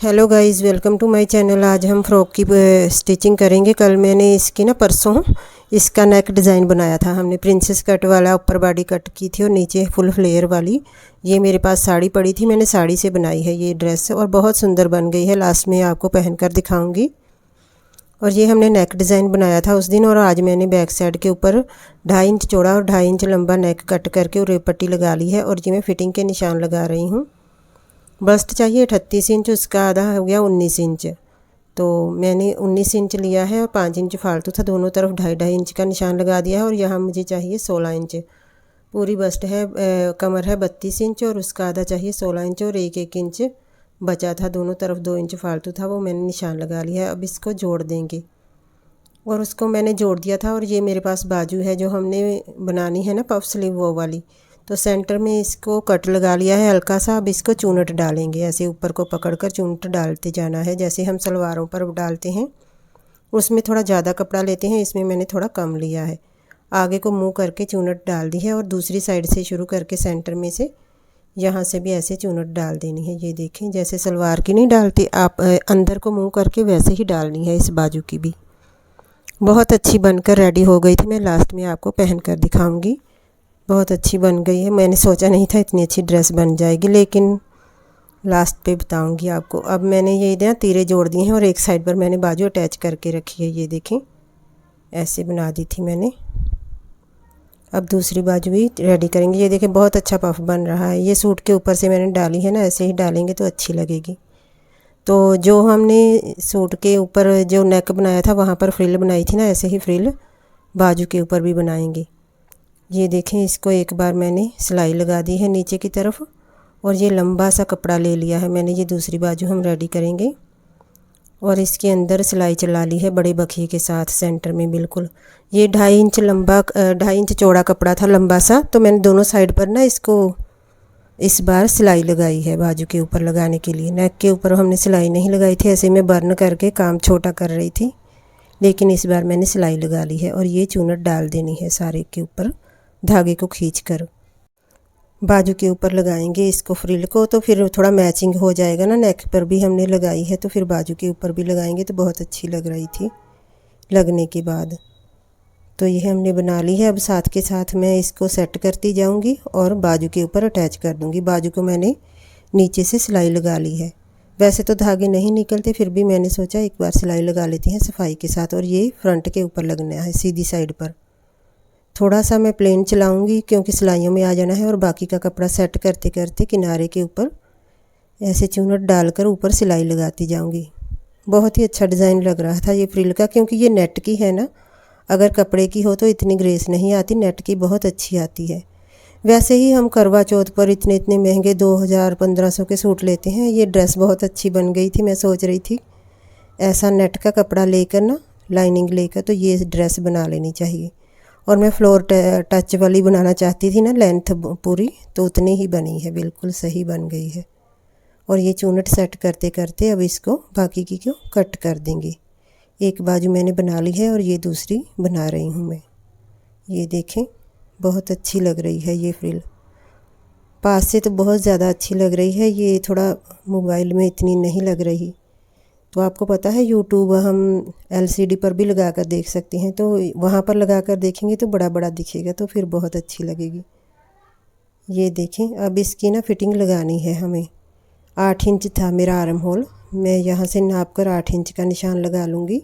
Hello guys, welcome to my channel. आज हम frock की स्टिचिंग करेंगे। कल मैंने इसकी परसों इसका नेक डिज़ाइन बनाया था। हमने प्रिंसेस कट वाला ऊपर बॉडी कट की थी और नीचे फुल फ्लेयर वाली। ये मेरे पास साड़ी पड़ी थी, मैंने साड़ी से बनाई है ये ड्रेस और बहुत सुंदर बन गई है। लास्ट में आपको पहन कर दिखाऊँगी। और ये हमने नेक डिज़ाइन बनाया था उस दिन। और आज मैंने बैक साइड के ऊपर 2.5 इंच चौड़ा और 2.5 इंच लंबा नेक कट करके और पट्टी लगा ली है। और ये मैं फिटिंग के निशान लगा रही हूँ। बस्ट चाहिए 38 इंच, उसका आधा हो गया 19 इंच। तो मैंने 19 इंच लिया है और 5 इंच फालतू था। दोनों तरफ 2.5 इंच का निशान लगा दिया है। और यहाँ मुझे चाहिए 16 इंच। पूरी बस्ट है, कमर है 32 इंच और उसका आधा चाहिए 16 इंच। और एक इंच बचा था, दोनों तरफ 2 इंच फालतू था, वो मैंने निशान लगा लिया है। अब इसको जोड़ देंगे और उसको मैंने जोड़ दिया था। और ये मेरे पास बाजू है जो हमने बनानी है पफ स्लीव, वो वाली। तो सेंटर में इसको कट लगा लिया है हल्का सा। अब इसको चूनट डालेंगे, ऐसे ऊपर को पकड़कर चूनट डालते जाना है जैसे हम सलवारों पर डालते हैं। उसमें थोड़ा ज़्यादा कपड़ा लेते हैं, इसमें मैंने थोड़ा कम लिया है। आगे को मुंह करके चूनट डाल दी है और दूसरी साइड से शुरू करके सेंटर में से यहाँ से भी ऐसे चूनट डाल देनी है। ये देखें, जैसे सलवार की नहीं डालती आप, अंदर को मुँह करके वैसे ही डालनी है इस बाजू की भी। बहुत अच्छी बनकर रेडी हो गई थी। मैं लास्ट में आपको पहन कर दिखाऊंगी। बहुत अच्छी बन गई है। मैंने सोचा नहीं था इतनी अच्छी ड्रेस बन जाएगी, लेकिन लास्ट पे बताऊंगी आपको। अब मैंने ये तीरे जोड़ दिए हैं और एक साइड पर मैंने बाजू अटैच करके रखी है। ये देखें, ऐसे बना दी थी मैंने। अब दूसरी बाजू भी रेडी करेंगे। ये देखें, बहुत अच्छा पफ बन रहा है। ये सूट के ऊपर से मैंने डाली है ना, ऐसे ही डालेंगे तो अच्छी लगेगी। तो जो हमने सूट के ऊपर जो नेक बनाया था वहाँ पर फ्रिल बनाई थी ना, ऐसे ही फ्रिल बाजू के ऊपर भी बनाएंगे। ये देखें, इसको एक बार मैंने सिलाई लगा दी है नीचे की तरफ और ये लंबा सा कपड़ा ले लिया है मैंने। ये दूसरी बाजू हम रेडी करेंगे और इसके अंदर सिलाई चला ली है बड़े बखिए के साथ सेंटर में बिल्कुल। ये 2.5 इंच लंबा, 2.5 इंच चौड़ा कपड़ा था लंबा सा। तो मैंने दोनों साइड पर ना इसको इस बार सिलाई लगाई है बाजू के ऊपर लगाने के लिए। नेक के ऊपर हमने सिलाई नहीं लगाई थी, ऐसे में बर्न करके काम छोटा कर रही थी, लेकिन इस बार मैंने सिलाई लगा ली है। और ये चूनट डाल देनी है सारे के ऊपर, धागे को खींचकर बाजू के ऊपर लगाएंगे इसको फ्रिल को। तो फिर थोड़ा मैचिंग हो जाएगा ना। नेक पर भी हमने लगाई है तो फिर बाजू के ऊपर भी लगाएंगे तो बहुत अच्छी लग रही थी लगने के बाद। तो ये हमने बना ली है। अब साथ के साथ मैं इसको सेट करती जाऊंगी और बाजू के ऊपर अटैच कर दूंगी। बाजू को मैंने नीचे से सिलाई लगा ली है। वैसे तो धागे नहीं निकलते, फिर भी मैंने सोचा एक बार सिलाई लगा लेती हैं सफाई के साथ। और ये फ्रंट के ऊपर लगना है सीधी साइड पर। थोड़ा सा मैं प्लेन चलाऊंगी क्योंकि सिलाइयों में आ जाना है। और बाकी का कपड़ा सेट करते करते किनारे के ऊपर ऐसे चूनट डालकर ऊपर सिलाई लगाती जाऊंगी। बहुत ही अच्छा डिज़ाइन लग रहा था ये फ्रिल का, क्योंकि ये नेट की है ना। अगर कपड़े की हो तो इतनी ग्रेस नहीं आती, नेट की बहुत अच्छी आती है। वैसे ही हम करवा चौथ पर इतने इतने महंगे 2000-1500 के सूट लेते हैं। ये ड्रेस बहुत अच्छी बन गई थी। मैं सोच रही थी ऐसा नेट का कपड़ा लेकर ना, लाइनिंग लेकर, तो ये ड्रेस बना लेनी चाहिए। और मैं फ्लोर टच वाली बनाना चाहती थी ना, लेंथ पूरी, तो उतनी ही बनी है, बिल्कुल सही बन गई है। और ये चूनट सेट करते करते अब इसको बाकी की को कट कर देंगे। एक बाजू मैंने बना ली है और ये दूसरी बना रही हूँ मैं। ये देखें, बहुत अच्छी लग रही है ये फ्रिल। पास से तो बहुत ज़्यादा अच्छी लग रही है, ये थोड़ा मोबाइल में इतनी नहीं लग रही। तो आपको पता है यूट्यूब हम LCD पर भी लगा कर देख सकते हैं, तो वहाँ पर लगा कर देखेंगे तो बड़ा बड़ा दिखेगा, तो फिर बहुत अच्छी लगेगी। ये देखें, अब इसकी ना फिटिंग लगानी है हमें। 8 इंच था मेरा आर्म होल, मैं यहाँ से नाप कर 8 इंच का निशान लगा लूँगी।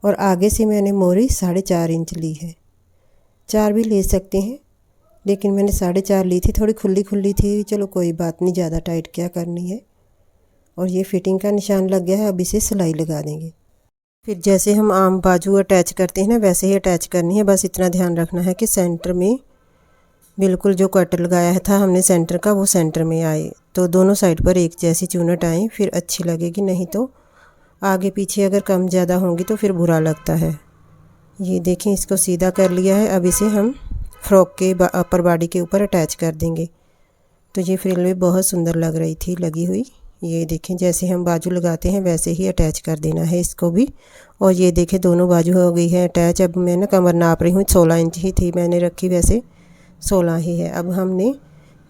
और आगे से मैंने मोरी 4.5 इंच ली है। 4 भी ले सकते हैं, लेकिन मैंने 4.5 ली थी। थोड़ी खुली खुली थी, चलो कोई बात नहीं, ज़्यादा टाइट क्या करनी है। और ये फिटिंग का निशान लग गया है। अब इसे सिलाई लगा देंगे। फिर जैसे हम आम बाजू अटैच करते हैं ना, वैसे ही अटैच करनी है। बस इतना ध्यान रखना है कि सेंटर में बिल्कुल जो कट लगाया था हमने सेंटर का, वो सेंटर में आए। तो दोनों साइड पर एक जैसी चूनट आए फिर अच्छी लगेगी, नहीं तो आगे पीछे अगर कम ज़्यादा होंगी तो फिर बुरा लगता है। ये देखें, इसको सीधा कर लिया है। अब इसे हम फ्रॉक के अपर बॉडी के ऊपर अटैच कर देंगे। तो ये फ्रिल भी बहुत सुंदर लग रही थी लगी हुई। ये देखें, जैसे हम बाजू लगाते हैं वैसे ही अटैच कर देना है इसको भी। और ये देखें, दोनों बाजू हो गई है अटैच। अब मैं ना कमर नाप रही हूँ, 16 इंच ही थी मैंने रखी, वैसे 16 ही है। अब हमने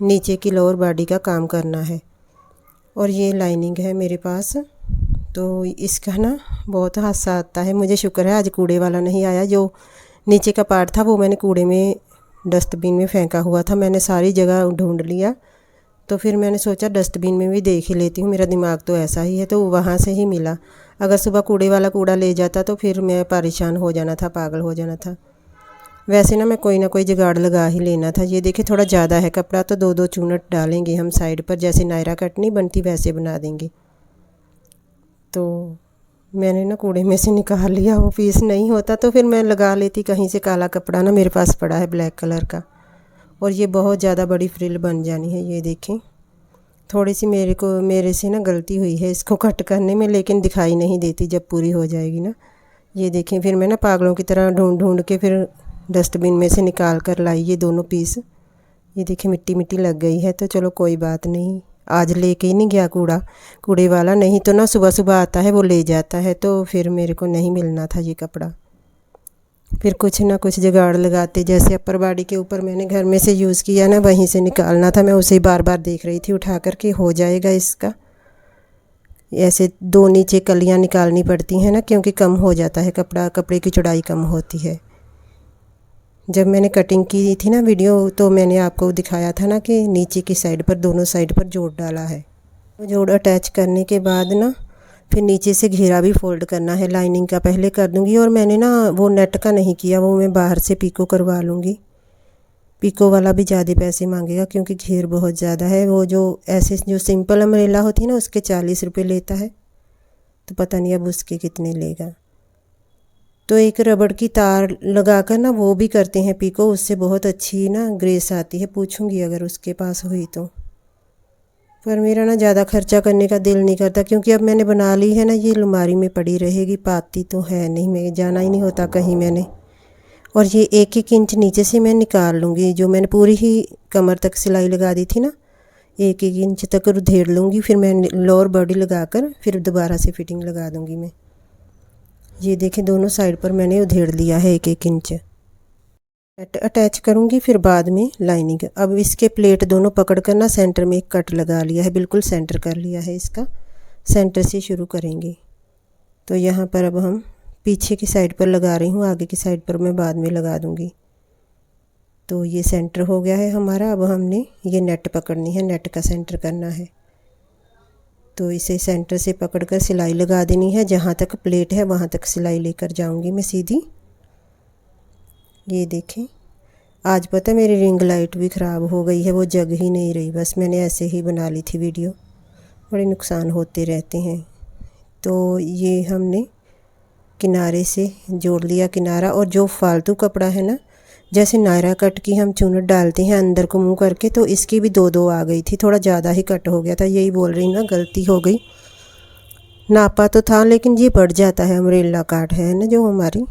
नीचे की लोअर बॉडी का काम करना है। और ये लाइनिंग है मेरे पास। तो इसका ना बहुत हादसा आता है। मुझे शुक्र है आज कूड़े वाला नहीं आया। जो नीचे का पार्ट था वो मैंने कूड़े में डस्टबिन में फेंका हुआ था। मैंने सारी जगह ढूंढ लिया, तो फिर मैंने सोचा डस्टबिन में भी देख ही लेती हूँ, मेरा दिमाग तो ऐसा ही है। तो वहाँ से ही मिला। अगर सुबह कूड़े वाला कूड़ा ले जाता तो फिर मैं परेशान हो जाना था, पागल हो जाना था। वैसे ना मैं कोई ना कोई जुगाड़ लगा ही लेना था। ये देखिए थोड़ा ज़्यादा है कपड़ा, तो 2-2 चूनट डालेंगे हम साइड पर, जैसे नायरा कट नहीं बनती वैसे बना देंगे। तो मैंने ना कूड़े में से निकाल लिया, वो पीस नहीं होता तो फिर मैं लगा लेती कहीं से। काला कपड़ा ना मेरे पास पड़ा है ब्लैक कलर का, और ये बहुत ज़्यादा बड़ी फ्रिल बन जानी है। ये देखें थोड़ी सी मेरे से ना गलती हुई है इसको कट करने में, लेकिन दिखाई नहीं देती जब पूरी हो जाएगी ना। ये देखें फिर मैं ना पागलों की तरह ढूंढ ढूंढ के फिर डस्टबिन में से निकाल कर लाई ये दोनों पीस। ये देखिए मिट्टी मिट्टी लग गई है, तो चलो कोई बात नहीं। आज लेके ही नहीं गया कूड़े वाला, नहीं तो ना सुबह सुबह आता है वो ले जाता है, तो फिर मेरे को नहीं मिलना था ये कपड़ा। फिर कुछ ना कुछ जुगाड़ लगाते, जैसे अपर बॉडी के ऊपर मैंने घर में से यूज़ किया ना, वहीं से निकालना था। मैं उसे बार बार देख रही थी उठा कर के हो जाएगा इसका। ऐसे 2 नीचे कलियां निकालनी पड़ती हैं ना, क्योंकि कम हो जाता है कपड़ा, कपड़े की चौड़ाई कम होती है। जब मैंने कटिंग की थी ना वीडियो, तो मैंने आपको दिखाया था ना कि नीचे की साइड पर दोनों साइड पर जोड़ डाला है। जोड़ अटैच करने के बाद ना फिर नीचे से घेरा भी फोल्ड करना है। लाइनिंग का पहले कर दूंगी, और मैंने ना वो नेट का नहीं किया, वो मैं बाहर से पीको करवा लूँगी। पीको वाला भी ज़्यादा पैसे मांगेगा क्योंकि घेर बहुत ज़्यादा है। वो जो ऐसे जो सिंपल अम्ब्रेला होती है ना उसके 40 रुपये लेता है, तो पता नहीं अब उसके कितने लेगा। तो एक रबड़ की तार लगाकर ना वो भी करते हैं पीको, उससे बहुत अच्छी ना ग्रेस आती है। पूछूंगी अगर उसके पास हुई तो। पर मेरा ना ज़्यादा खर्चा करने का दिल नहीं करता, क्योंकि अब मैंने बना ली है ना, ये अलमारी में पड़ी रहेगी, पाती तो है नहीं, मैं जाना ही नहीं होता कहीं मैंने। और ये 1-1 इंच नीचे से मैं निकाल लूँगी। जो मैंने पूरी ही कमर तक सिलाई लगा दी थी ना, 1-1 इंच तक उधेड़ लूँगी। फिर मैं लोअर बॉडी लगाकर फिर दोबारा से फिटिंग लगा दूँगी मैं। ये देखें दोनों साइड पर मैंने उधेड़ लिया है 1-1 इंच। अटैच करूँगी फिर बाद में लाइनिंग। अब इसके प्लेट दोनों पकड़ कर ना सेंटर में एक कट लगा लिया है, बिल्कुल सेंटर कर लिया है इसका। सेंटर से शुरू करेंगे। तो यहाँ पर अब हम पीछे की साइड पर लगा रही हूँ, आगे की साइड पर मैं बाद में लगा दूँगी। तो ये सेंटर हो गया है हमारा। अब हमने ये नेट पकड़नी है, नेट का सेंटर करना है। तो इसे सेंटर से पकड़कर सिलाई लगा देनी है। जहाँ तक प्लेट है वहाँ तक सिलाई लेकर जाऊँगी मैं सीधी। ये देखें आज पता मेरी रिंग लाइट भी ख़राब हो गई है, वो जग ही नहीं रही। बस मैंने ऐसे ही बना ली थी वीडियो, बड़े नुकसान होते रहते हैं। तो ये हमने किनारे से जोड़ लिया किनारा, और जो फालतू कपड़ा है ना, जैसे नायरा कट की हम चूनट डालते हैं अंदर को मुंह करके, तो इसकी भी 2-2 आ गई थी। थोड़ा ज़्यादा ही कट हो गया था, यही बोल रही ना, गलती हो गई। नापा तो था लेकिन ये बढ़ जाता है, अम्ब्रेला काट है ना जो हमारी,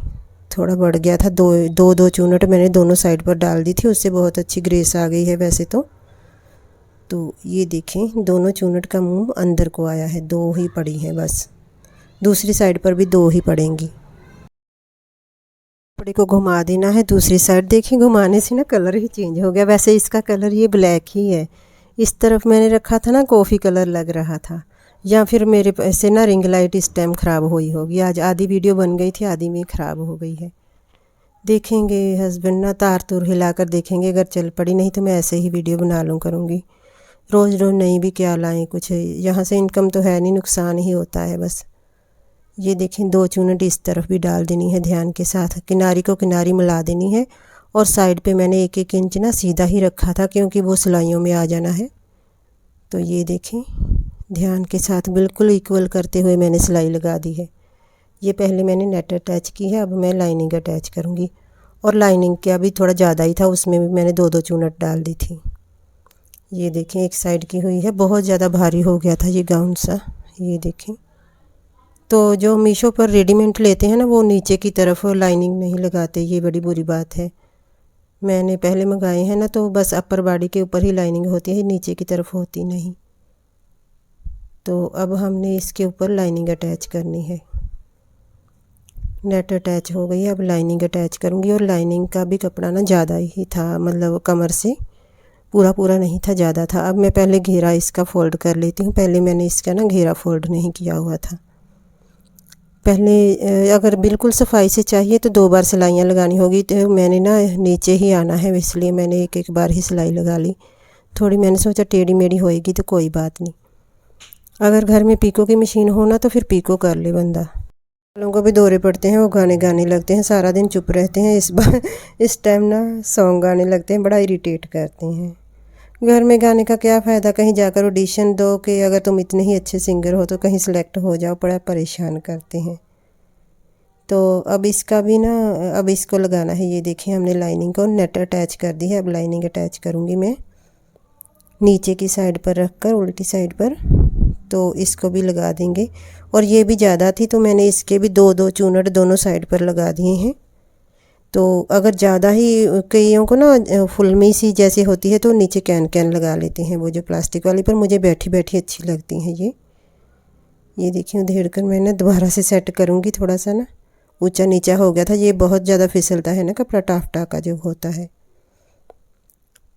थोड़ा बढ़ गया था। 2-2 चूनट मैंने दोनों साइड पर डाल दी थी, उससे बहुत अच्छी ग्रेस आ गई है वैसे तो ये देखें दोनों चूनट का मुंह अंदर को आया है, 2 ही पड़ी हैं बस। दूसरी साइड पर भी 2 ही पड़ेंगी। कपड़े को घुमा देना है दूसरी साइड। देखिए घुमाने से ना कलर ही चेंज हो गया। वैसे इसका कलर ये ब्लैक ही है, इस तरफ मैंने रखा था ना कॉफ़ी कलर लग रहा था। या फिर मेरे ऐसे ना रिंग लाइट इस टाइम ख़राब हुई होगी। आज आधी वीडियो बन गई थी, आधी में ख़राब हो गई है। देखेंगे हस्बैंड ना तार तूर हिलाकर देखेंगे, अगर चल पड़ी, नहीं तो मैं ऐसे ही वीडियो बना लूँ करूँगी। रोज़ रोज़ नहीं भी क्या लाएँ, कुछ यहाँ से इनकम तो है नहीं, नुकसान ही होता है बस। ये देखें 2 चूनट इस तरफ भी डाल देनी है ध्यान के साथ, किनारी को किनारी मिला देनी है। और साइड पे मैंने 1-1 इंच ना सीधा ही रखा था, क्योंकि वो सिलाइयों में आ जाना है। तो ये देखें ध्यान के साथ बिल्कुल इक्वल करते हुए मैंने सिलाई लगा दी है। ये पहले मैंने नेट अटैच की है, अब मैं लाइनिंग अटैच करूँगी। और लाइनिंग का भी थोड़ा ज़्यादा ही था, उसमें भी मैंने 2-2 चूनट डाल दी थी। ये देखें एक साइड की हुई है, बहुत ज़्यादा भारी हो गया था ये गाउन सा। ये देखें तो जो मीशो पर रेडीमेड लेते हैं ना, वो नीचे की तरफ लाइनिंग नहीं लगाते, ये बड़ी बुरी बात है। मैंने पहले मंगाए हैं ना, तो बस अपर बॉडी के ऊपर ही लाइनिंग होती है, नीचे की तरफ होती नहीं। तो अब हमने इसके ऊपर लाइनिंग अटैच करनी है। नेट अटैच हो गई है, अब लाइनिंग अटैच करूँगी। और लाइनिंग का भी कपड़ा ना ज़्यादा ही था, मतलब कमर से पूरा पूरा नहीं था, ज़्यादा था। अब मैं पहले घेरा इसका फ़ोल्ड कर लेती हूँ। पहले मैंने इसका ना घेरा फ़ोल्ड नहीं किया हुआ था। पहले अगर बिल्कुल सफाई से चाहिए तो 2 बार सिलाइयाँ लगानी होगी, तो मैंने ना नीचे ही आना है, इसलिए मैंने एक बार ही सिलाई लगा ली। थोड़ी मैंने सोचा टेढ़ी मेढ़ी होएगी तो कोई बात नहीं। अगर घर में पीको की मशीन हो ना तो फिर पीको कर ले बंदा। लोगों को भी दौरे पड़ते हैं, वो गाने गाने लगते हैं, सारा दिन चुप रहते हैं। इस टाइम ना सॉन्ग गाने लगते हैं, बड़ा इरिटेट करते हैं। घर में गाने का क्या फ़ायदा, कहीं जाकर ऑडिशन दो कि अगर तुम इतने ही अच्छे सिंगर हो तो कहीं सेलेक्ट हो जाओ, बड़ा परेशान करते हैं। तो अब इसका भी ना, अब इसको लगाना है। ये देखिए हमने लाइनिंग को नेट अटैच कर दी है। अब लाइनिंग अटैच करूँगी मैं नीचे की साइड पर रख कर, उल्टी साइड पर, तो इसको भी लगा देंगे। और ये भी ज़्यादा थी तो मैंने इसके भी 2-2 चूनट दोनों साइड पर लगा दिए हैं। तो अगर ज़्यादा ही, कईयों को ना फुलमी सी जैसे होती है तो नीचे कैन लगा लेते हैं, वो जो प्लास्टिक वाली, पर मुझे बैठी बैठी अच्छी लगती हैं ये देखिए उधेड़ कर मैं ना दोबारा से सेट करूँगी। थोड़ा सा ना ऊंचा नीचा हो गया था, ये बहुत ज़्यादा फिसलता है ना कपड़ा, टाफ्टा का जो होता है।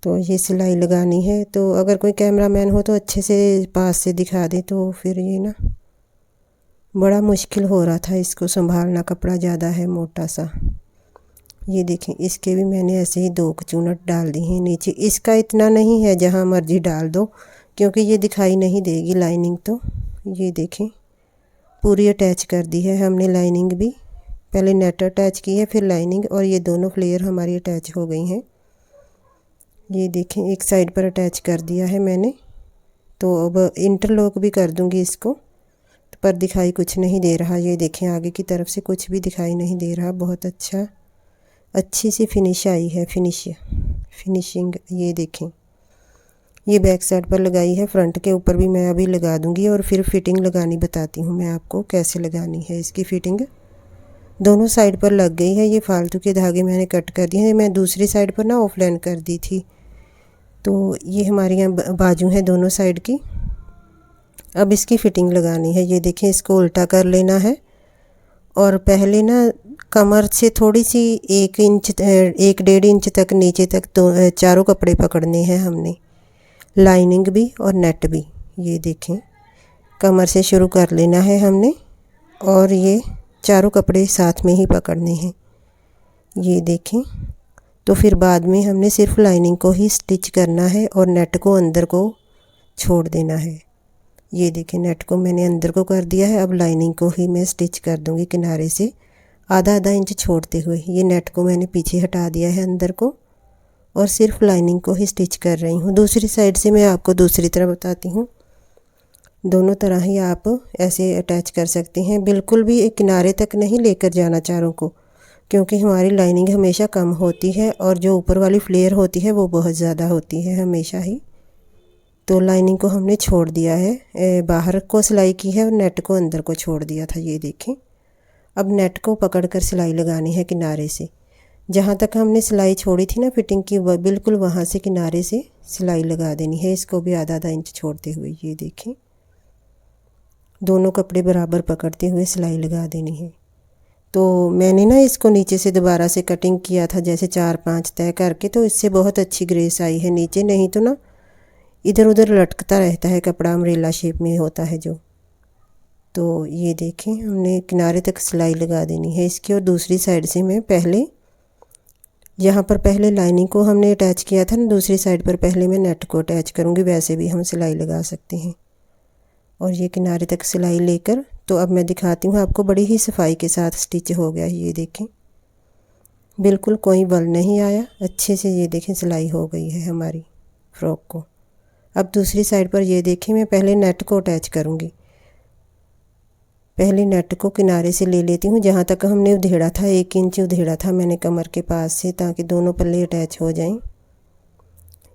तो ये सिलाई लगानी है, तो अगर कोई कैमरामैन हो तो अच्छे से पास से दिखा दे, तो फिर ये ना बड़ा मुश्किल हो रहा था इसको संभालना, कपड़ा ज़्यादा है मोटा सा। ये देखें इसके भी मैंने ऐसे ही 2 चूनट डाल दी हैं नीचे। इसका इतना नहीं है, जहाँ मर्जी डाल दो, क्योंकि ये दिखाई नहीं देगी लाइनिंग। तो ये देखें पूरी अटैच कर दी है हमने लाइनिंग भी। पहले नेट अटैच की है, फिर लाइनिंग, और ये दोनों फ्लेयर हमारी अटैच हो गई हैं। ये देखें एक साइड पर अटैच कर दिया है मैंने। तो अब इंटरलॉक भी कर दूंगी इसको, पर दिखाई कुछ नहीं दे रहा। ये देखें आगे की तरफ से कुछ भी दिखाई नहीं दे रहा। बहुत अच्छी सी फिनिश आई है, फिनिशिंग। ये देखें ये बैक साइड पर लगाई है, फ्रंट के ऊपर भी मैं अभी लगा दूंगी, और फिर फिटिंग लगानी बताती हूँ मैं आपको कैसे लगानी है। इसकी फिटिंग दोनों साइड पर लग गई है। ये फालतू के धागे मैंने कट कर दिए हैं, मैं दूसरी साइड पर ना ऑफलाइन कर दी थी। तो ये हमारी यहाँ बाजू है दोनों साइड की। अब इसकी फ़िटिंग लगानी है। ये देखें इसको उल्टा कर लेना है, और पहले ना कमर से थोड़ी सी 1 इंच 1-1.5 इंच तक नीचे तक तो चारों कपड़े पकड़ने हैं हमने, लाइनिंग भी और नेट भी। ये देखें कमर से शुरू कर लेना है हमने, और ये चारों कपड़े साथ में ही पकड़ने हैं। ये देखें, तो फिर बाद में हमने सिर्फ लाइनिंग को ही स्टिच करना है और नेट को अंदर को छोड़ देना है। ये देखें नेट को मैंने अंदर को कर दिया है। अब लाइनिंग को ही मैं स्टिच कर दूंगी किनारे से आधा इंच छोड़ते हुए। ये नेट को मैंने पीछे हटा दिया है अंदर को, और सिर्फ लाइनिंग को ही स्टिच कर रही हूँ। दूसरी साइड से मैं आपको दूसरी तरह बताती हूँ। दोनों तरह ही आप ऐसे अटैच कर सकते हैं, बिल्कुल भी एक किनारे तक नहीं लेकर जाना चारों को, क्योंकि हमारी लाइनिंग हमेशा कम होती है और जो ऊपर वाली फ्लेयर होती है वो बहुत ज़्यादा होती है हमेशा ही। तो लाइनिंग को हमने छोड़ दिया है, बाहर को सिलाई की है और नेट को अंदर को छोड़ दिया था। ये देखें अब नेट को पकड़कर सिलाई लगानी है किनारे से, जहाँ तक हमने सिलाई छोड़ी थी ना फिटिंग की, वह बिल्कुल वहाँ से किनारे से सिलाई लगा देनी है। इसको भी आधा इंच छोड़ते हुए ये देखें दोनों कपड़े बराबर पकड़ते हुए सिलाई लगा देनी है। तो मैंने ना इसको नीचे से दोबारा से कटिंग किया था, जैसे 4-5 तय करके, तो इससे बहुत अच्छी ग्रेस आई है नीचे। नहीं तो ना इधर उधर लटकता रहता है कपड़ा, अम्ब्रेला शेप में होता है जो। तो ये देखें हमने किनारे तक सिलाई लगा देनी है इसकी, और दूसरी साइड से मैं पहले, जहाँ पर पहले लाइनिंग को हमने अटैच किया था ना, दूसरी साइड पर पहले मैं नेट को अटैच करूँगी। वैसे भी हम सिलाई लगा सकते हैं। और ये किनारे तक सिलाई लेकर, तो अब मैं दिखाती हूँ आपको, बड़ी ही सफाई के साथ स्टिच हो गया। ये देखें बिल्कुल कोई बल नहीं आया, अच्छे से ये देखें सिलाई हो गई है हमारी फ्रॉक को। अब दूसरी साइड पर ये देखें मैं पहले नेट को अटैच करूँगी। पहले नेट को किनारे से ले लेती हूँ, जहाँ तक हमने उधेड़ा था 1 इंच उधेड़ा था मैंने कमर के पास से, ताकि दोनों पल्ले अटैच हो जाएं।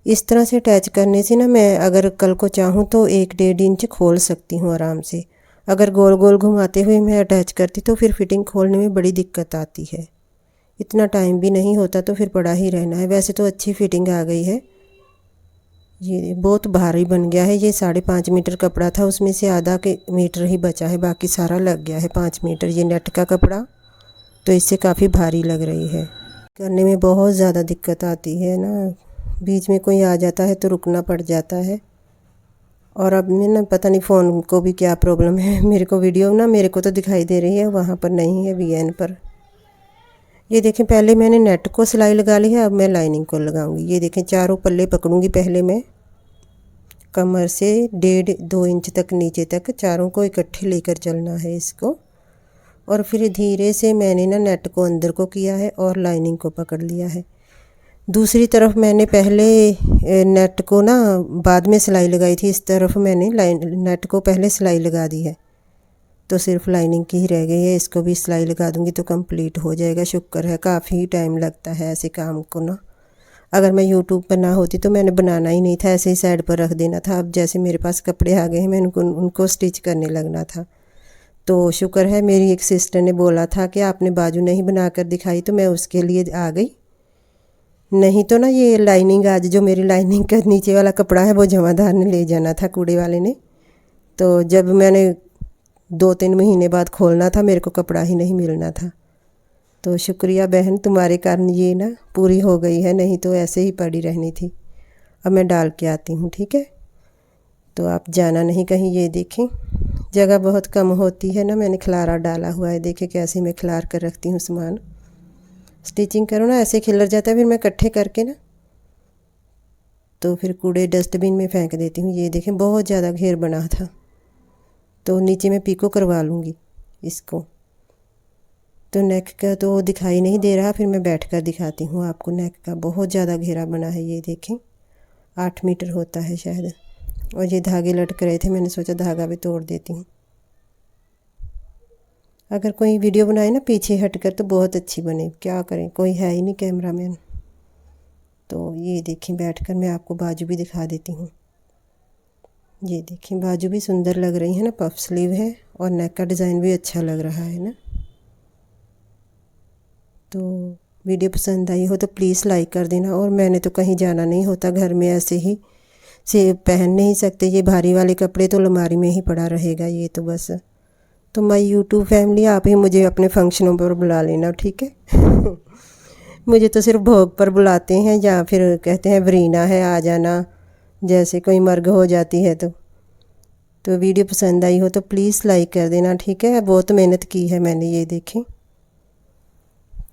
इस तरह से अटैच करने से ना मैं अगर कल को चाहूँ तो 1-1.5 इंच खोल सकती हूँ आराम से। अगर गोल गोल घुमाते हुए मैं अटैच करती तो फिर फिटिंग खोलने में बड़ी दिक्कत आती है, इतना टाइम भी नहीं होता, तो फिर पड़ा ही रहना है। वैसे तो अच्छी फिटिंग आ गई है। ये बहुत भारी बन गया है। ये 5.5 मीटर कपड़ा था, उसमें से आधा के मीटर ही बचा है, बाकी सारा लग गया है 5 मीटर। ये नेट का कपड़ा तो इससे काफ़ी भारी लग रही है, करने में बहुत ज़्यादा दिक्कत आती है ना, बीच में कोई आ जाता है तो रुकना पड़ जाता है। और अब मैं ना पता नहीं फ़ोन को भी क्या प्रॉब्लम है, मेरे को वीडियो ना मेरे को तो दिखाई दे रही है, वहाँ पर नहीं है VN पर। ये देखें पहले मैंने नेट को सिलाई लगा ली है, अब मैं लाइनिंग को लगाऊंगी। ये देखें चारों पल्ले पकड़ूंगी पहले मैं, कमर से 1.5-2 इंच तक नीचे तक चारों को इकट्ठे लेकर चलना है इसको। और फिर धीरे से मैंने ना नेट को अंदर को किया है और लाइनिंग को पकड़ लिया है। दूसरी तरफ मैंने पहले नेट को ना बाद में सिलाई लगाई थी, इस तरफ मैंने नेट को पहले सिलाई लगा दी है, तो सिर्फ लाइनिंग की ही रह गई है। इसको भी सिलाई लगा दूंगी तो कंप्लीट हो जाएगा। शुक्र है, काफ़ी टाइम लगता है ऐसे काम को ना। अगर मैं यूट्यूब पर ना होती तो मैंने बनाना ही नहीं था, ऐसे ही साइड पर रख देना था। अब जैसे मेरे पास कपड़े आ गए हैं, मैं उनको स्टिच करने लगना था। तो शुक्र है मेरी एक सिस्टर ने बोला था कि आपने बाजू नहीं बना कर दिखाई, तो मैं उसके लिए आ गई। नहीं तो ना ये लाइनिंग आज जो मेरी लाइनिंग का नीचे वाला कपड़ा है वो जमादार ने ले जाना था, कूड़े वाले ने। तो जब मैंने 2-3 महीने बाद खोलना था, मेरे को कपड़ा ही नहीं मिलना था। तो शुक्रिया बहन, तुम्हारे कारण ये ना पूरी हो गई है, नहीं तो ऐसे ही पड़ी रहनी थी। अब मैं डाल के आती हूँ, ठीक है? तो आप जाना नहीं कहीं। ये देखें जगह बहुत कम होती है ना, मैंने खिलारा डाला हुआ है। देखें कैसे मैं खिलार कर रखती हूँ सामान। स्टिचिंग करो ना ऐसे खिलर जाता है, फिर मैं इकट्ठे करके ना तो फिर कूड़े डस्टबिन में फेंक देती हूँ। ये देखें बहुत ज़्यादा घेर बना था, तो नीचे मैं पीको करवा लूँगी इसको। तो नेक का तो दिखाई नहीं दे रहा, फिर मैं बैठकर दिखाती हूँ आपको। नेक का बहुत ज़्यादा घेरा बना है, ये देखें 8 मीटर होता है शायद। और ये धागे लटक रहे थे, मैंने सोचा धागा भी तोड़ देती हूँ। अगर कोई वीडियो बनाए ना पीछे हटकर तो बहुत अच्छी बने, क्या करें, कोई है ही नहीं कैमरामैन। तो ये देखें बैठकर मैं आपको बाजू भी दिखा देती हूँ। ये देखें बाजू भी सुंदर लग रही है ना, पफ स्लीव है और नेक का डिज़ाइन भी अच्छा लग रहा है ना। तो वीडियो पसंद आई हो तो प्लीज़ लाइक कर देना। और मैंने तो कहीं जाना नहीं होता, घर में ऐसे ही से पहन नहीं सकते। ये भारी वाले कपड़े तो अलमारी में ही पड़ा रहेगा ये तो बस। तो माय यूट्यूब फैमिली, आप ही मुझे अपने फंक्शनों पर बुला लेना, ठीक है? मुझे तो सिर्फ भोग पर बुलाते हैं या फिर कहते हैं वरीना है आ जाना, जैसे कोई मर्ग हो जाती है। तो वीडियो पसंद आई हो तो प्लीज़ लाइक कर देना, ठीक है? बहुत मेहनत की है मैंने। ये देखें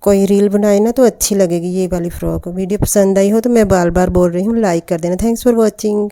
कोई रील बनाए ना तो अच्छी लगेगी ये वाली फ़्रॉक। वीडियो पसंद आई हो तो मैं बार बार बोल रही हूँ लाइक कर देना। Thanks for watching.